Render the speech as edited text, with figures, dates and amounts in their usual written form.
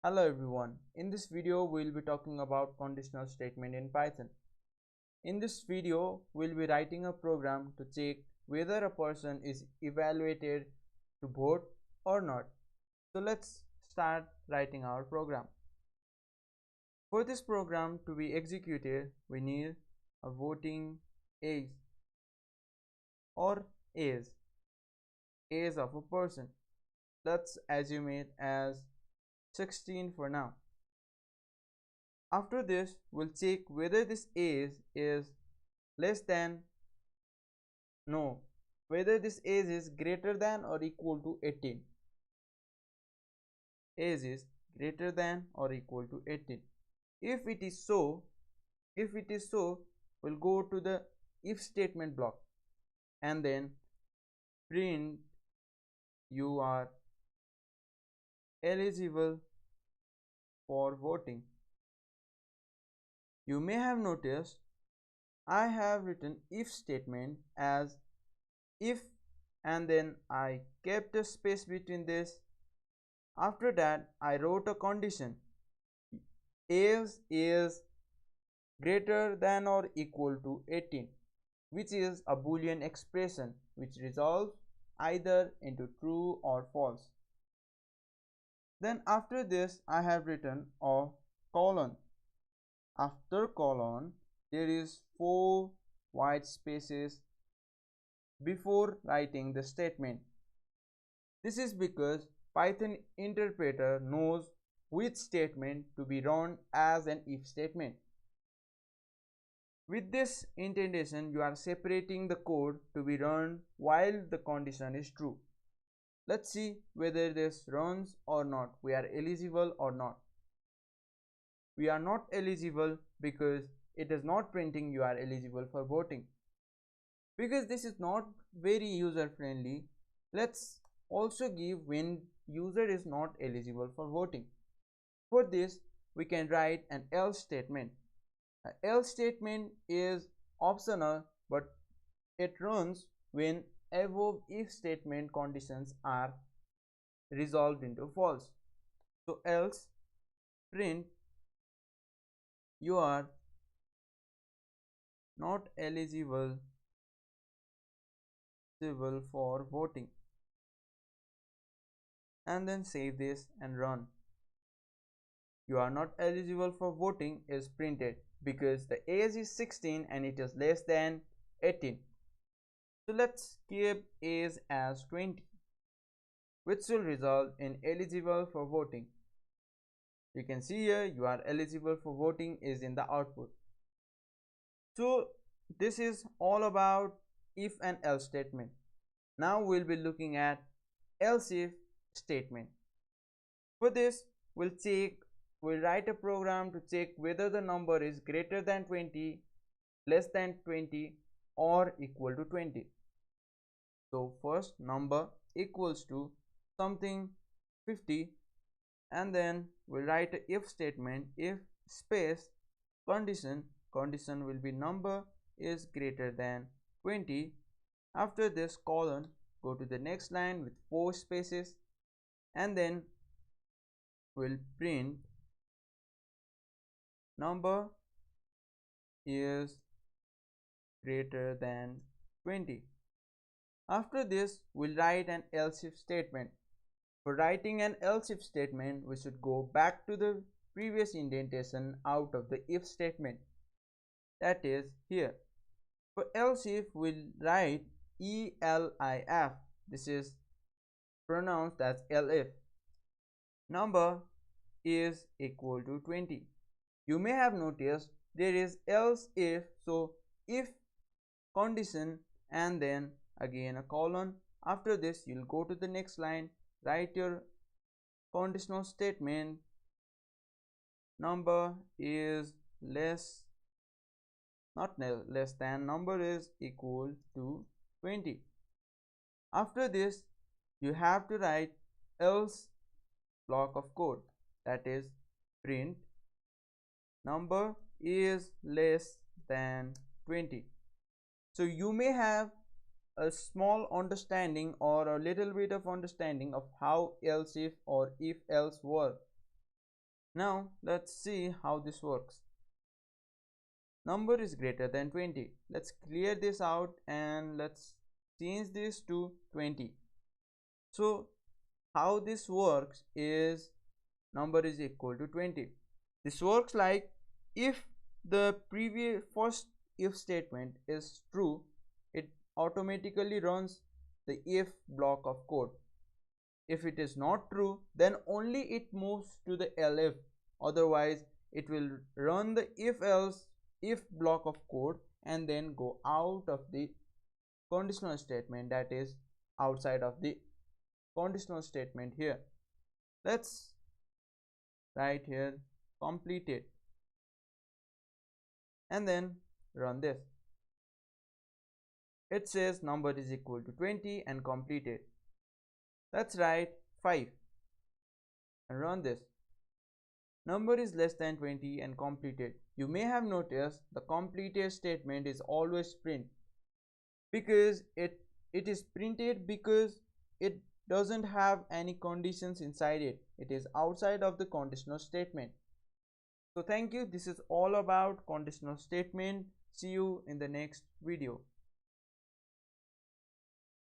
Hello everyone. In this video we'll be talking about conditional statement in Python. In this video we'll be writing a program to check whether a person is evaluated to vote or not. So let's start writing our program. For this program to be executed we need a voting age or age of a person. Let's assume it as 16 for now. After this, we'll check whether this age is less than, no, whether this age is greater than or equal to 18. Age is greater than or equal to 18. If it is so, we'll go to the if statement block and then print you are eligible for voting. You may have noticed I have written if statement as if and then I kept a space between this. After that I wrote a condition, age is greater than or equal to 18, which is a boolean expression which resolves either into true or false. Then after this I have written a colon. After colon there is 4 white spaces before writing the statement. This is because Python interpreter knows which statement to be run as an if statement. With this indentation you are separating the code to be run while the condition is true. Let's see whether this runs or not. We are eligible or not. We are not eligible because it is not printing you are eligible for voting. Because this is not very user friendly, let's also give when user is not eligible for voting. For this we can write an else statement. An else statement is optional but it runs when above if statement conditions are resolved into false. So else print you are not eligible for voting, and then save this and run. You are not eligible for voting is printed because the age is 16 and it is less than 18. So let's keep age as 20, which will result in eligible for voting. You can see here you are eligible for voting is in the output. So this is all about if and else statement. Now we'll be looking at else if statement. For this we'll write a program to check whether the number is greater than 20, less than 20 or equal to 20. So first number equals to something 50 and then we'll write a if statement, if space condition will be number is greater than 20. After this colon go to the next line with 4 spaces and then we'll print number is greater than 20. After this we'll write an else if statement. For writing an else if statement we should go back to the previous indentation out of the if statement, that is here. For else if we'll write elif, this is pronounced as elif, number is equal to 20. You may have noticed there is else if, so if condition and then again a colon. After this you'll go to the next line, write your conditional statement, number is less than, number is equal to 20. After this you have to write else block of code, that is print number is less than 20. So you may have a small understanding or a little bit of understanding of how else if or if else work. Now let's see how this works. Number is greater than 20. Let's clear this out and let's change this to 20. So how this works is number is equal to 20. This works like if the previous first if statement is true, it automatically runs the if block of code. If it is not true, then only it moves to the elif. Otherwise it will run the if else if block of code and then go out of the conditional statement, that is outside of the conditional statement here. Let's write here completed and then run this. It says number is equal to 20 and completed. Let's write 5 and run this. Number is less than 20 and completed. You may have noticed the completed statement is always print because it is printed because it doesn't have any conditions inside it. It is outside of the conditional statement. So thank you. This is all about conditional statement. See you in the next video.